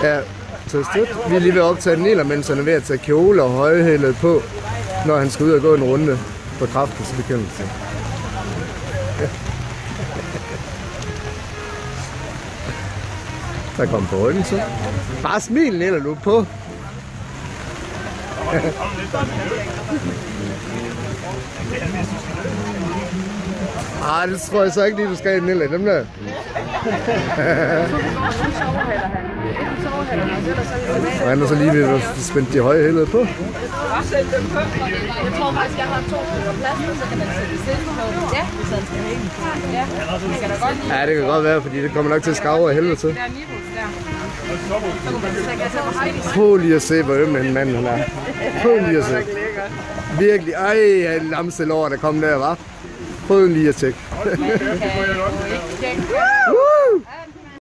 Ja, så støt. Vi er lige ved at optage Niller, mens han er ved at tage kjole og højhælet på, når han skal ud og gå en runde på Kræftens Bekæmpelse. Ja. Der kommer på ryggen så. Bare smil, Niller, du på. Det tror jeg så ikke lige, du skal i Niller, dem der. Og han er så lige ved at spænde de høje hældede på. Jeg tror faktisk, jeg har 2 stykker plads, så kan man sætte det på. Ja, hvis han skal hænge. Ja, det kan da godt lide. Ja, det kan godt være, fordi det kommer nok til at skave af helvede til. Der er nivus der. Prøv lige at se, hvor øm en mand han er. Prøv lige at se. Virkelig. Ej, en lamsel over, der kom der, var. Prøv lige at tjekke.